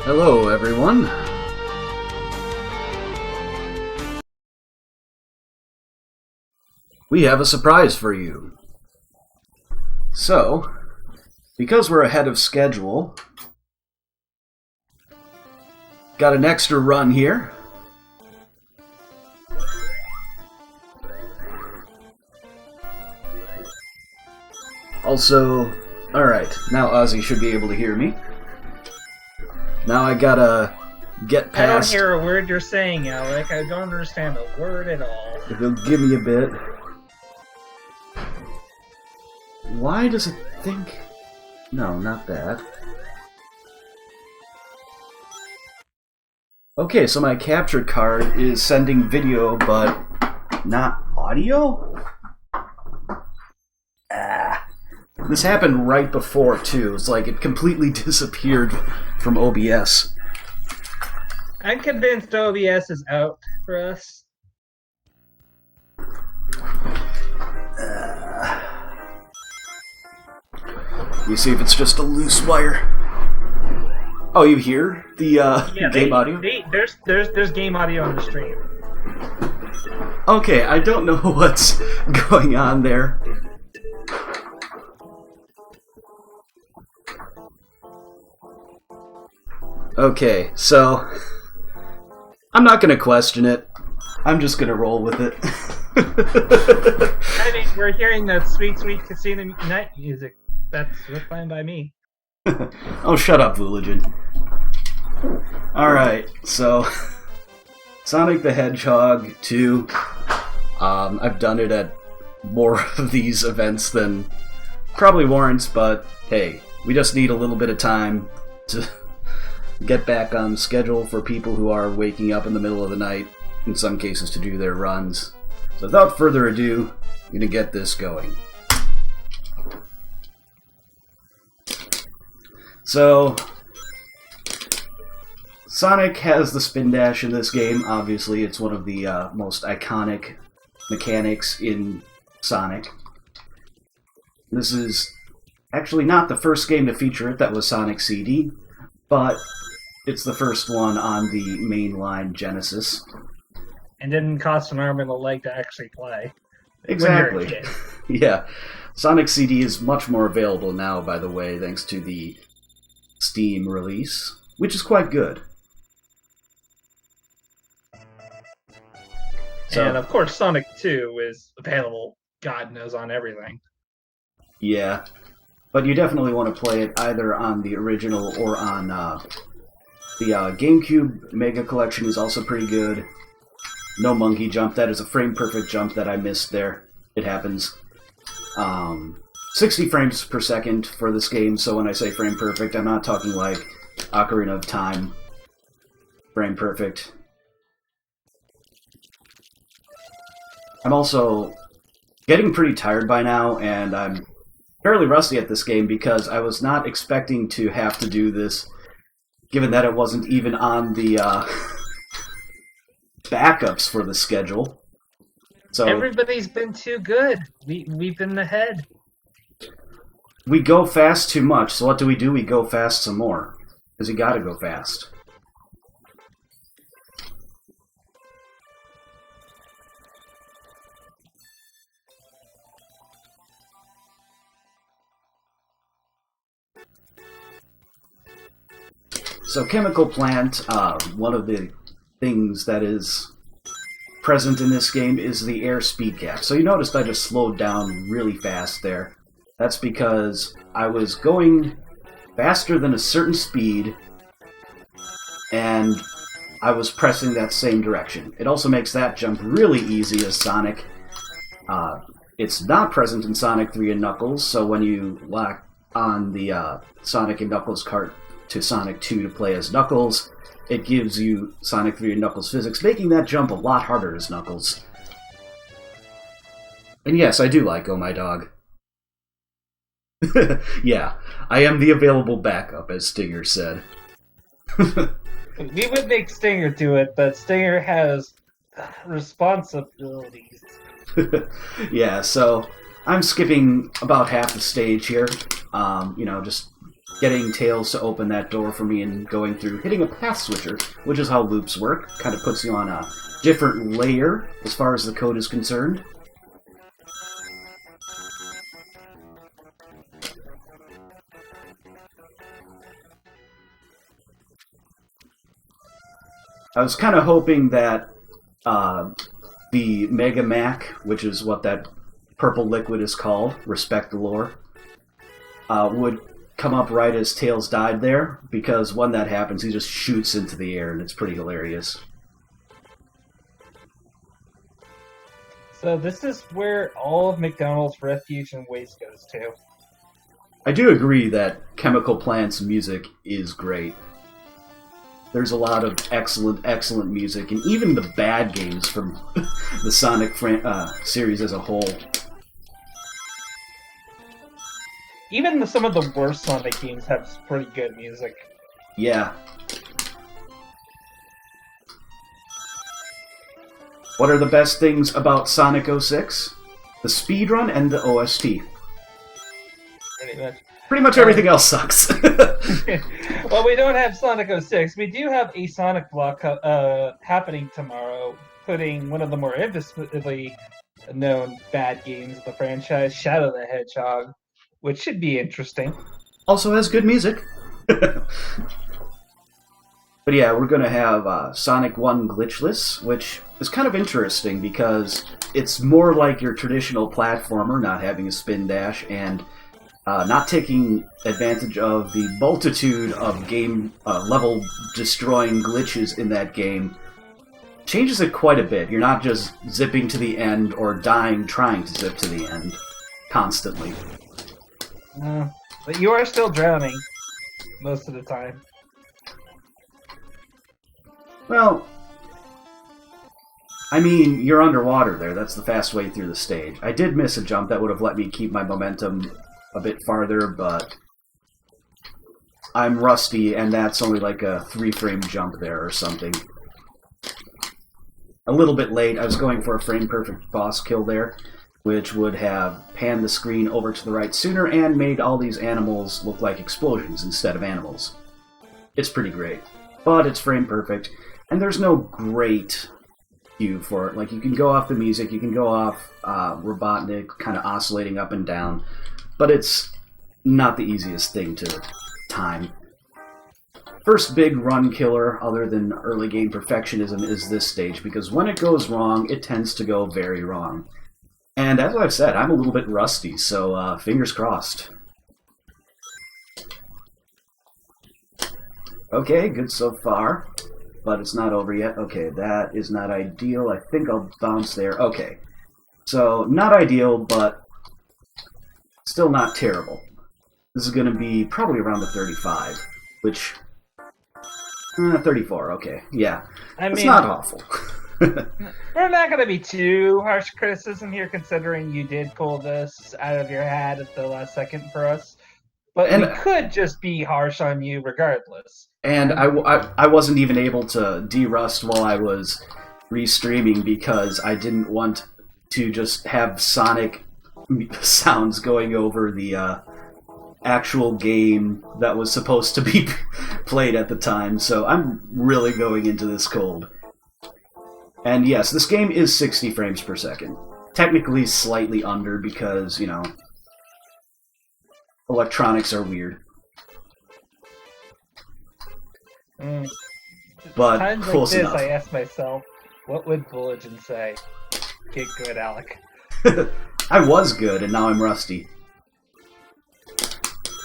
Hello, everyone. We have a surprise for you. So, because we're ahead of schedule, got an extra run here. Also, alright, now Ozzy should be able to hear me. Now I gotta get past... I don't hear a word you're saying, Alec. I don't understand a word at all. If you'll give me a bit. Why does it think... No, not that. Okay, so my capture card is sending video, but not audio? This happened right before, too. It's like it completely disappeared from OBS. I'm convinced OBS is out for us. You see if it's just a loose wire. Oh, you hear the game audio? There's game audio on the stream. Okay, I don't know what's going on there. Okay, so I'm not gonna question it. I'm just gonna roll with it. I mean, we're hearing that sweet, sweet casino night music. That's fine by me. Oh, shut up, Vooligan. Alright, so Sonic the Hedgehog 2. I've done it at more of these events than probably warrants, but hey, we just need a little bit of time to get back on schedule for people who are waking up in the middle of the night, in some cases, to do their runs. So without further ado, I'm going to get this going. So, Sonic has the spin dash in this game. Obviously, it's one of the most iconic mechanics in Sonic. This is actually not the first game to feature it. That was Sonic CD, but it's the first one on the mainline Genesis. And didn't cost an arm and a leg to actually play. Exactly. When you're a kid. Yeah. Sonic CD is much more available now, by the way, thanks to the Steam release, which is quite good. So, and of course, Sonic 2 is available, God knows, on everything. Yeah. But you definitely want to play it either on the original or on the GameCube Mega Collection is also pretty good. No monkey jump. That is a frame-perfect jump that I missed there. It happens. 60 frames per second for this game, so when I say frame-perfect, I'm not talking like Ocarina of Time frame-perfect. I'm also getting pretty tired by now, and I'm fairly rusty at this game because I was not expecting to have to do this, given that it wasn't even on the backups for the schedule. So everybody's been too good. We've been ahead. We go fast too much, so what do? We go fast some more. Because you gotta go fast. So Chemical Plant, one of the things that is present in this game is the air speed cap. So you noticed I just slowed down really fast there. That's because I was going faster than a certain speed, and I was pressing that same direction. It also makes that jump really easy as Sonic. It's not present in Sonic 3 and Knuckles, so when you lock on the Sonic and Knuckles cart to Sonic 2 to play as Knuckles, it gives you Sonic 3 and Knuckles physics, making that jump a lot harder as Knuckles. And yes, I do like Oh My Dog. Yeah, I am the available backup, as Stinger said. We would make Stinger do it, but Stinger has responsibilities. Yeah, so I'm skipping about half the stage here. You know, just getting Tails to open that door for me and going through, hitting a path switcher, which is how loops work. Kind of puts you on a different layer as far as the code is concerned. I was kind of hoping that the Mega Mac, which is what that purple liquid is called, respect the lore, would come up right as Tails died there, because when that happens, he just shoots into the air, and it's pretty hilarious. So this is where all of McDonald's refuge and waste goes to. I do agree that Chemical Plant's music is great. There's a lot of excellent music, and even the bad games from the Sonic series as a whole. Even some of the worst Sonic games have pretty good music. Yeah. What are the best things about Sonic 06? The speedrun and the OST. Pretty much everything else sucks. Well, we don't have Sonic 06. We do have a Sonic block happening tomorrow, putting one of the more infamously known bad games of the franchise, Shadow the Hedgehog, which should be interesting. Also has good music. But yeah, we're going to have Sonic 1 Glitchless, which is kind of interesting because it's more like your traditional platformer, not having a spin dash, and not taking advantage of the multitude of game level-destroying glitches in that game. Changes it quite a bit. You're not just zipping to the end or dying trying to zip to the end constantly. But you are still drowning most of the time. Well, I mean, you're underwater there. That's the fast way through the stage. I did miss a jump that would have let me keep my momentum a bit farther, but I'm rusty, and that's only like a 3-frame jump there or something. A little bit late. I was going for a frame-perfect boss kill there, which would have panned the screen over to the right sooner and made all these animals look like explosions instead of animals. It's pretty great, but it's frame-perfect, and there's no great cue for it. Like, you can go off the music, you can go off Robotnik kind of oscillating up and down, but it's not the easiest thing to time. First big run killer, other than early game perfectionism, is this stage, because when it goes wrong, it tends to go very wrong. And as I've said, I'm a little bit rusty, so fingers crossed. Okay, good so far, but it's not over yet. Okay, that is not ideal. I think I'll bounce there. Okay, so not ideal, but still not terrible. This is going to be probably around the 35, which... 34, okay. Yeah, it's not awful. We're not going to be too harsh criticism here, considering you did pull this out of your hat at the last second for us. But we could just be harsh on you regardless. And I wasn't even able to derust while I was restreaming because I didn't want to just have Sonic sounds going over the actual game that was supposed to be played at the time. So I'm really going into this cold. And yes, this game is 60 frames per second. Technically slightly under because, you know, electronics are weird. But times close like this, enough. I ask myself, what would Bulletin say? Get good, Alec. I was good, and now I'm rusty.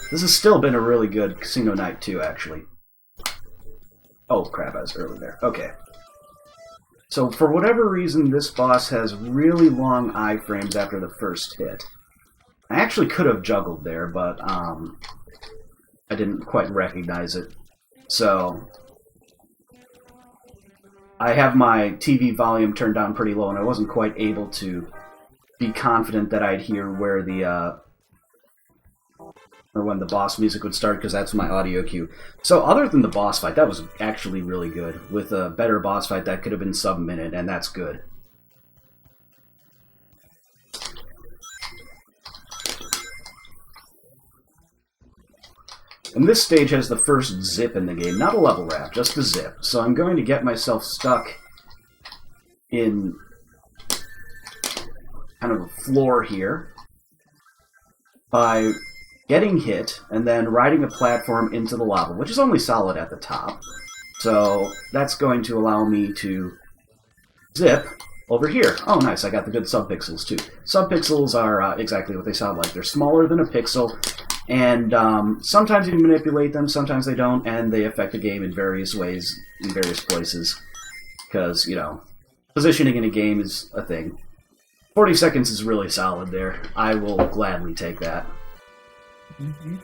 This has still been a really good casino night, too, actually. Oh, crap, I was early there. Okay. So, for whatever reason, this boss has really long iframes after the first hit. I actually could have juggled there, but I didn't quite recognize it. So, I have my TV volume turned down pretty low, and I wasn't quite able to be confident that I'd hear where the or when the boss music would start, because that's my audio cue. So other than the boss fight, that was actually really good. With a better boss fight, that could have been sub-minute, and that's good. And this stage has the first zip in the game, not a level wrap, just a zip. So I'm going to get myself stuck in kind of a floor here by getting hit and then riding a platform into the lava, which is only solid at the top. So that's going to allow me to zip over here. Oh, nice, I got the good subpixels too. Subpixels are exactly what they sound like. They're smaller than a pixel, and sometimes you can manipulate them, sometimes they don't, and they affect the game in various ways, in various places. Because, you know, positioning in a game is a thing. 40 seconds is really solid there. I will gladly take that. Mm-hmm.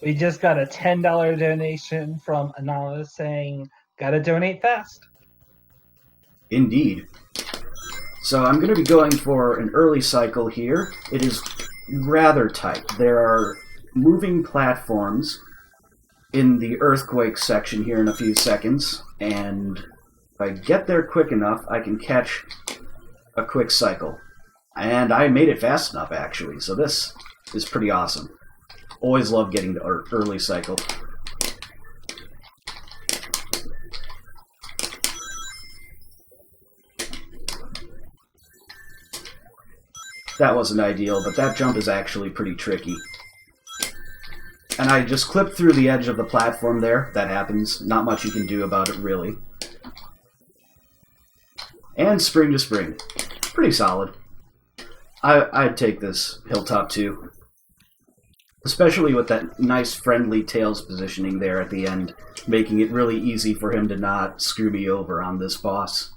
We just got a $10 donation from Anonymous saying, gotta donate fast. Indeed. So I'm going to be going for an early cycle here. It is rather tight. There are moving platforms in the earthquake section here in a few seconds, and if I get there quick enough, I can catch a quick cycle. And I made it fast enough, actually, so this is pretty awesome. Always love getting the early cycle. That wasn't ideal, but that jump is actually pretty tricky. And I just clipped through the edge of the platform there. That happens. Not much you can do about it, really. And spring to spring. Pretty solid. I'd take this hilltop too. Especially with that nice friendly Tails positioning there at the end, making it really easy for him to not screw me over on this boss.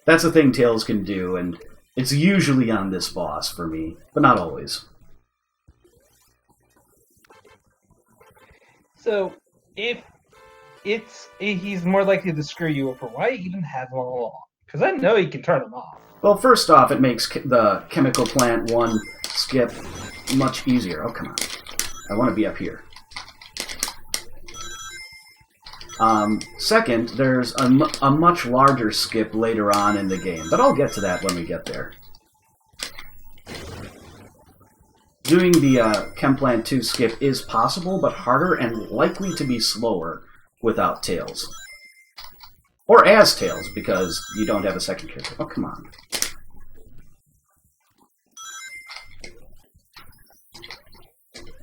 That's a thing Tails can do, and it's usually on this boss for me, but not always. So, if he's more likely to screw you over, why even have one along? Because I know he can turn them off. Well, first off, it makes the Chemical Plant 1 skip much easier. Oh, come on. I want to be up here. Second, there's a much larger skip later on in the game, but I'll get to that when we get there. Doing the Chem Plant 2 skip is possible, but harder and likely to be slower without Tails. Or as Tails, because you don't have a second character. Oh, come on.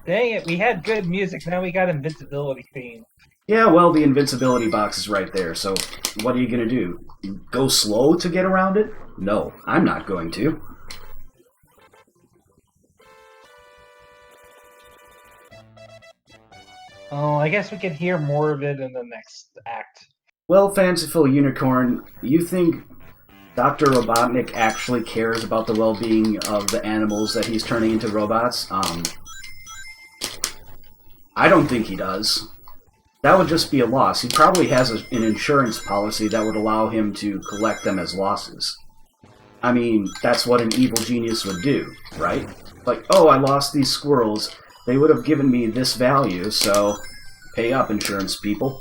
Dang it, we had good music, now we got invincibility theme. Yeah, well, the invincibility box is right there, so what are you going to do? Go slow to get around it? No, I'm not going to. Oh, I guess we could hear more of it in the next act. Well, Fanciful Unicorn, you think Dr. Robotnik actually cares about the well-being of the animals that he's turning into robots? I don't think he does. That would just be a loss. He probably has an insurance policy that would allow him to collect them as losses. I mean, that's what an evil genius would do, right? Like, oh, I lost these squirrels. They would have given me this value, so pay up, insurance people.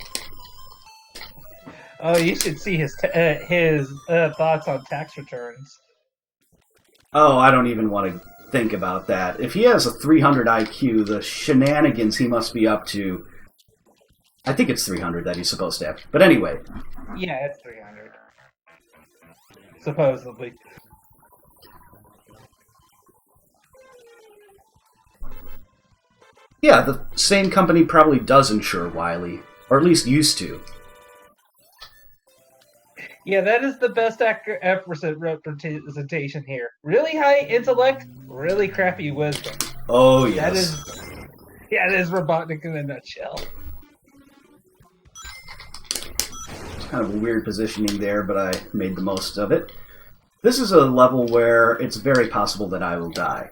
Oh, you should see his thoughts on tax returns. Oh, I don't even want to think about that. If he has a 300 IQ, the shenanigans he must be up to... I think it's 300 that he's supposed to have. But anyway. Yeah, it's 300. Supposedly. Yeah, the same company probably does insure Wily. Or at least used to. Yeah, that is the best representation here. Really high intellect, really crappy wisdom. Oh, yes. That is Robotnik in a nutshell. Kind of a weird positioning there, but I made the most of it. This is a level where it's very possible that I will die.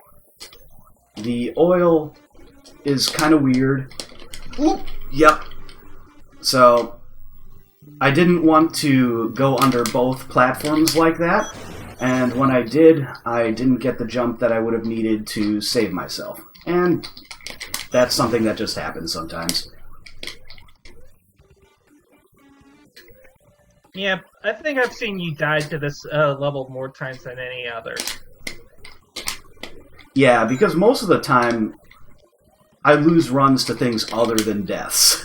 The oil is kind of weird. Oop, yep. So, I didn't want to go under both platforms like that, and when I didn't get the jump that I would have needed to save myself. And that's something that just happens sometimes. Yeah, I think I've seen you die to this level more times than any other. Yeah, because most of the time, I lose runs to things other than deaths.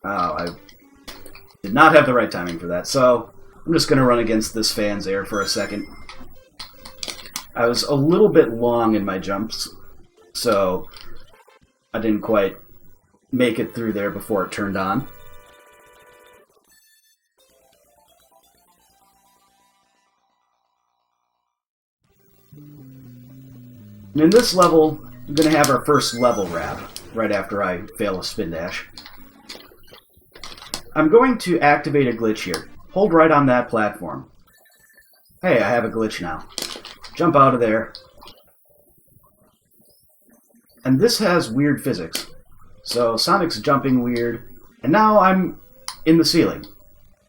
Oh, I did not have the right timing for that, so I'm just going to run against this fan's air for a second. I was a little bit long in my jumps, so I didn't quite make it through there before it turned on. And in this level, I'm going to have our first level wrap right after I fail a spin dash. I'm going to activate a glitch here. Hold right on that platform. Hey, I have a glitch now. Jump out of there. And this has weird physics. So Sonic's jumping weird. And now I'm in the ceiling.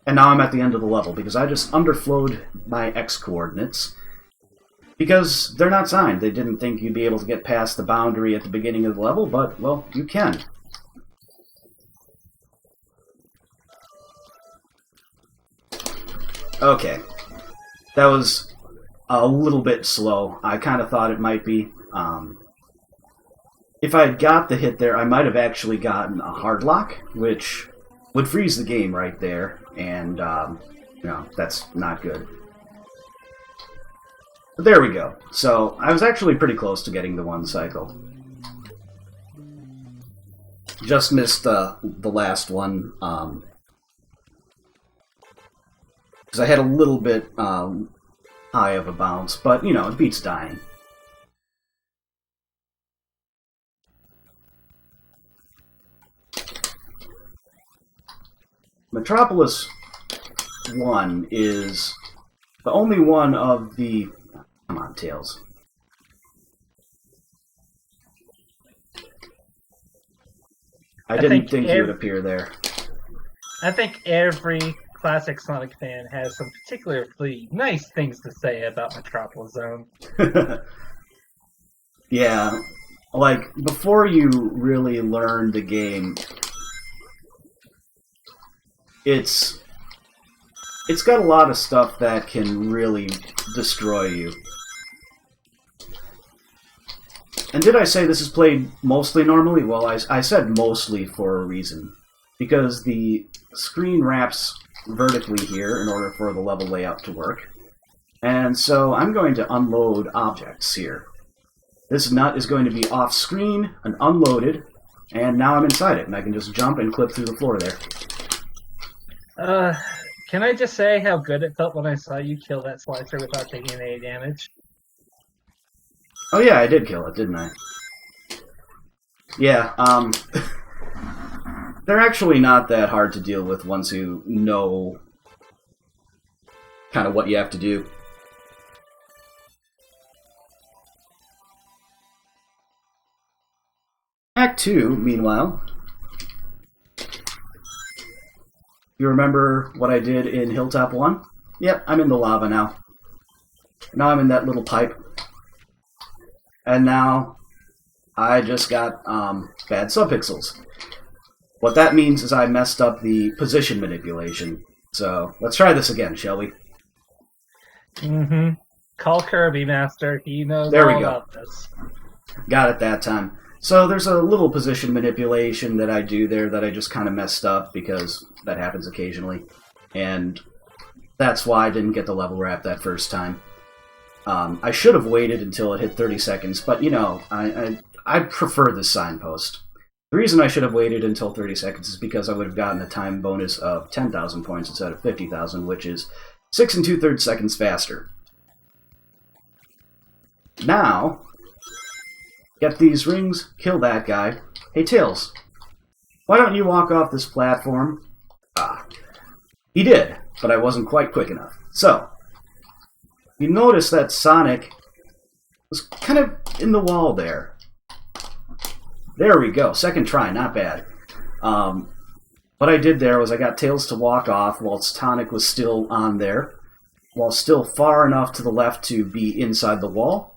And now I'm at the end of the level because I just underflowed my X coordinates. Because they're not signed. They didn't think you'd be able to get past the boundary at the beginning of the level, but, well, you can. Okay. That was a little bit slow. I kind of thought it might be. If I had got the hit there, I might have actually gotten a hard lock, which would freeze the game right there, and, that's not good. But there we go. So, I was actually pretty close to getting the one cycle. Just missed the last one, because I had a little bit high of a bounce, but, it beats dying. Metropolis 1 is the only one of the... Come on, Tails. I didn't think you would appear there. I think every classic Sonic fan has some particularly nice things to say about Metropolis Zone. Yeah, like, before you really learn the game, it's got a lot of stuff that can really destroy you. And did I say this is played mostly normally? Well, I said mostly for a reason. Because the screen wraps vertically here in order for the level layout to work. And so I'm going to unload objects here. This nut is going to be off-screen and unloaded, and now I'm inside it, and I can just jump and clip through the floor there. Can I just say how good it felt when I saw you kill that slicer without taking any damage? Oh yeah, I did kill it, didn't I? Yeah, they're actually not that hard to deal with once you know kind of what you have to do. Act 2, meanwhile. You remember what I did in Hilltop 1? Yep, I'm in the lava now. Now I'm in that little pipe. And now I just got bad subpixels. What that means is I messed up the position manipulation. So let's try this again, shall we? Mm-hmm. Call Kirby, Master. He knows there all about this. Got it that time. So there's a little position manipulation that I do there that I just kind of messed up because that happens occasionally. And that's why I didn't get the level wrap that first time. I should have waited until it hit 30 seconds, but I prefer this signpost. The reason I should have waited until 30 seconds is because I would have gotten a time bonus of 10,000 points instead of 50,000, which is 6 2/3 seconds faster. Now, get these rings, kill that guy. Hey, Tails, why don't you walk off this platform? He did, but I wasn't quite quick enough. So, you notice that Sonic was kind of in the wall there. There we go. Second try, not bad. What I did there was I got Tails to walk off while Sonic was still on there, while still far enough to the left to be inside the wall.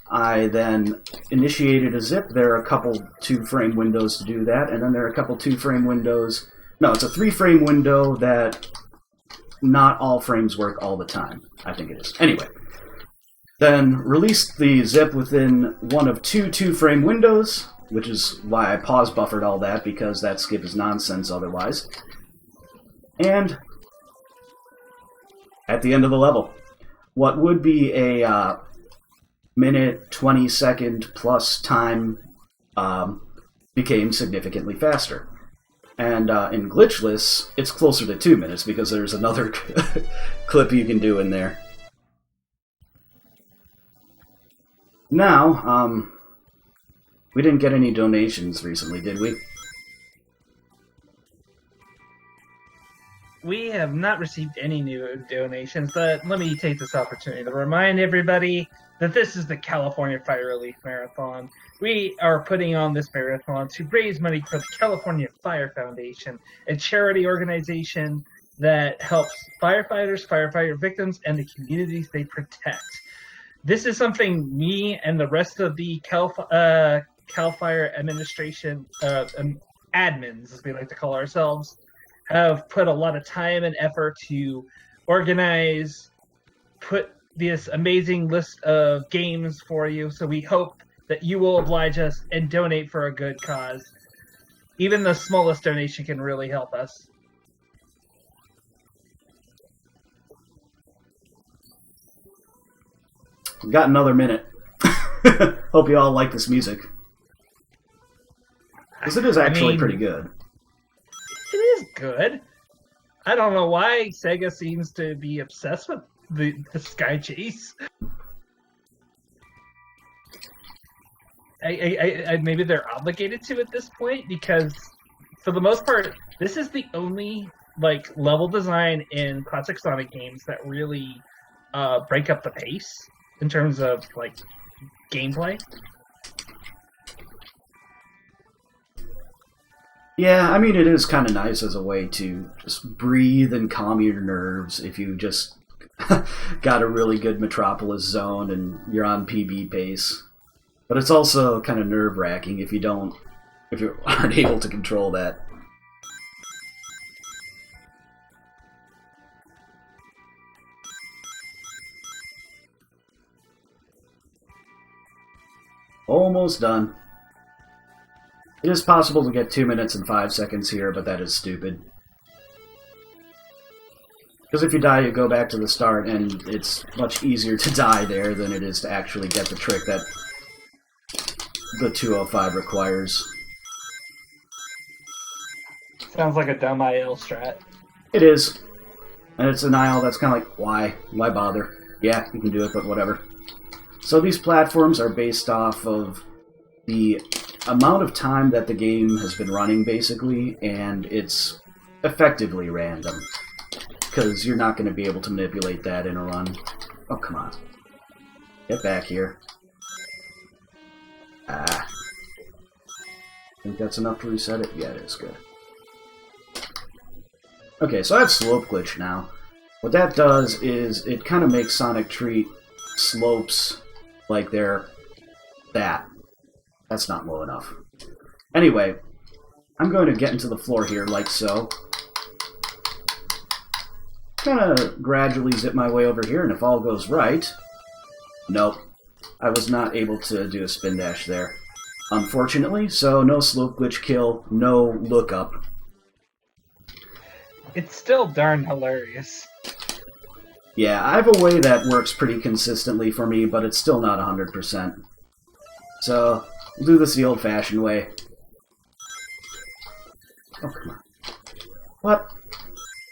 I then initiated a zip. There are a couple 2-frame windows to do that, and then there are a couple 2-frame windows. No, it's a 3-frame window that not all frames work all the time. I think it is. Anyway, Then released the zip within one of two 2-frame windows, which is why I pause buffered all that, because that skip is nonsense otherwise. And at the end of the level, what would be a minute 20-second plus time became significantly faster. And in glitchless, it's closer to 2 minutes because there's another clip you can do in there. Now, we didn't get any donations recently, did we? We have not received any new donations, but let me take this opportunity to remind everybody that this is the California Fire Relief Marathon. We are putting on this marathon to raise money for the California Fire Foundation, a charity organization that helps firefighters, firefighter victims, and the communities they protect. This is something me and the rest of the Cal Fire Administration admins, as we like to call ourselves, have put a lot of time and effort to organize, put this amazing list of games for you. So we hope that you will oblige us and donate for a good cause. Even the smallest donation can really help us. We've got another minute. Hope you all like this music. Because it is actually pretty good. It is good. I don't know why Sega seems to be obsessed with the Sky Chase. I maybe they're obligated to at this point, because for the most part, this is the only level design in classic Sonic games that really break up the pace in terms of gameplay. Yeah, I mean, it is kind of nice as a way to just breathe and calm your nerves if you just got a really good Metropolis zone and you're on PB pace. But it's also kind of nerve-wracking if you aren't able to control that. Almost done. It is possible to get 2 minutes and 5 seconds here, but that is stupid. Because if you die, you go back to the start, and it's much easier to die there than it is to actually get the trick that the 205 requires. Sounds like a dumb IL strat. It is. And it's an IL that's kind of like, why? Why bother? Yeah, you can do it, but whatever. So these platforms are based off of the amount of time that the game has been running, basically, and it's effectively random. Because you're not going to be able to manipulate that in a run. Oh, come on. Get back here. Ah. Think that's enough to reset it? Yeah, it is. Good. Okay, so I have Slope Glitch now. What that does is it kind of makes Sonic treat slopes like they're that. That's not low enough. Anyway, I'm going to get into the floor here like so. Kind of gradually zip my way over here, and if all goes right... Nope. I was not able to do a spin dash there, unfortunately, so no slope glitch kill, no lookup. It's still darn hilarious. Yeah, I have a way that works pretty consistently for me, but it's still not 100%. So, we'll do this the old-fashioned way. Oh, come on. What?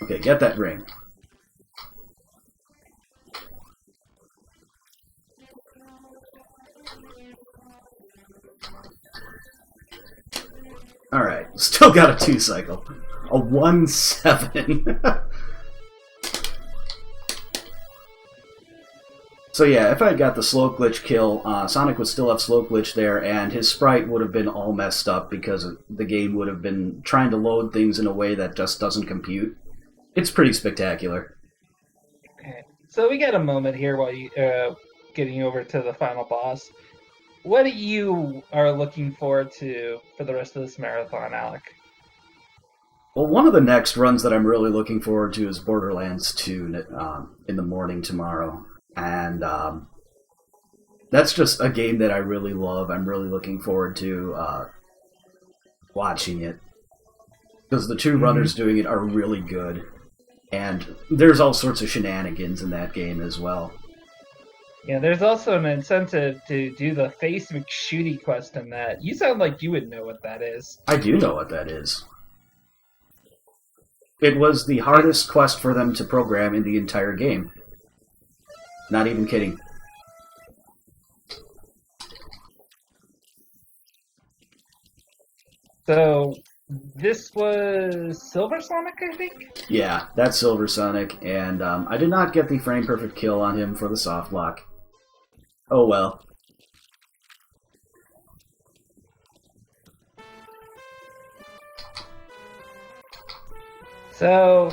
Okay, get that ring. Alright, still got a 2 cycle. A 1-7. So yeah, if I had got the slope glitch kill, Sonic would still have slope glitch there, and his sprite would have been all messed up because the game would have been trying to load things in a way that just doesn't compute. It's pretty spectacular. Okay. So we got a moment here while you getting over to the final boss. What do you are looking forward to for the rest of this marathon, AlecK? Well, one of the next runs that I'm really looking forward to is Borderlands 2 in the morning tomorrow. And that's just a game that I really love. I'm really looking forward to watching it. Because the two runners doing it are really good. And there's all sorts of shenanigans in that game as well. Yeah, there's also an incentive to do the Face McShooty quest in that. You sound like you would know what that is. I do know what that is. It was the hardest quest for them to program in the entire game. Not even kidding. So, this was Silver Sonic, I think? Yeah, that's Silver Sonic, and I did not get the frame perfect kill on him for the soft lock. Oh well. So,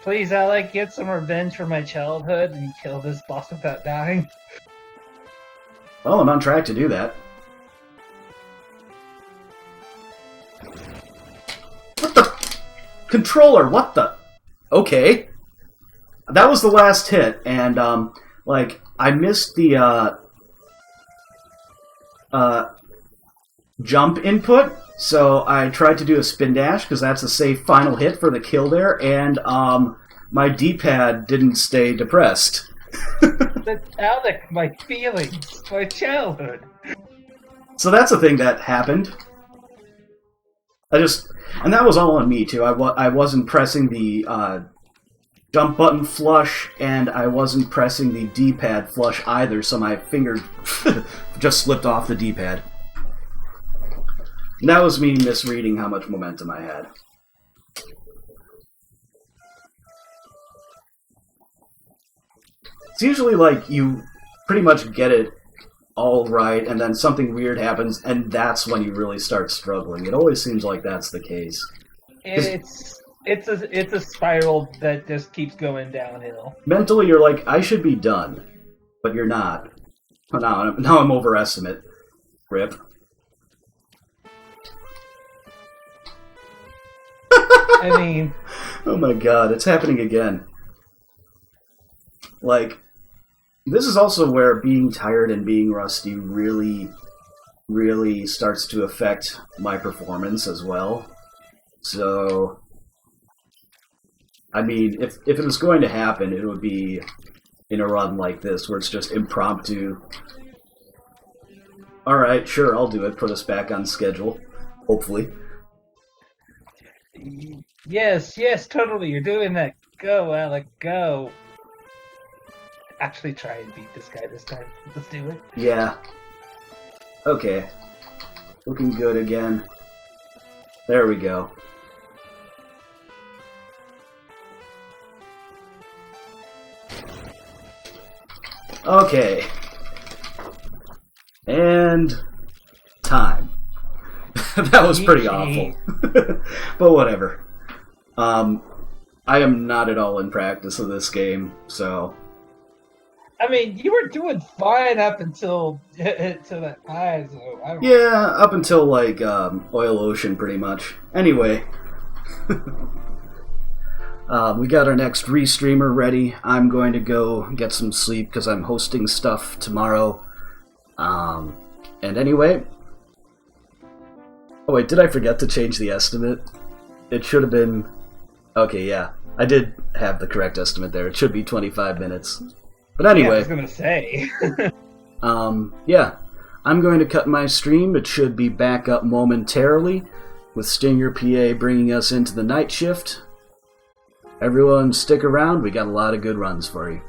please, Alec, get some revenge for my childhood and kill this boss without dying. Well, I'm on track to do that. What the? Controller, what the? Okay. That was the last hit, and, I missed the, jump input, so I tried to do a spin dash, because that's a safe final hit for the kill there, and, my D-pad didn't stay depressed. That's Alec, my feelings, my childhood. So that's a thing that happened. And that was all on me, too. I wasn't pressing the, jump button flush, and I wasn't pressing the D-pad flush either, so my finger just slipped off the D-pad. And that was me misreading how much momentum I had. It's usually like you pretty much get it all right, and then something weird happens, and that's when you really start struggling. It always seems like that's the case. It's a spiral that just keeps going downhill. Mentally, you're like, I should be done, but you're not. Now I'm overestimate. Rip. I mean... Oh my god, it's happening again. Like, this is also where being tired and being rusty really, really starts to affect my performance as well. So, I mean, if it was going to happen, it would be in a run like this, where it's just impromptu. Alright, sure, I'll do it. Put us back on schedule. Hopefully. Yes, totally, you're doing that. Go, Alec, go. Actually try and beat this guy this time. Let's do it. Yeah. Okay. Looking good again. There we go. Okay. And time. That was pretty awful. But whatever. I am not at all in practice of this game, so... I mean, you were doing fine up until that high, so I don't Yeah, up until, like, Oil Ocean, pretty much. Anyway. We got our next restreamer ready. I'm going to go get some sleep because I'm hosting stuff tomorrow. And anyway... Oh wait, did I forget to change the estimate? It should have been... Okay, yeah. I did have the correct estimate there. It should be 25 minutes. But anyway... Yeah, I was gonna say. Yeah. I'm going to cut my stream. It should be back up momentarily, with Stinger PA bringing us into the night shift. Everyone stick around. We got a lot of good runs for you.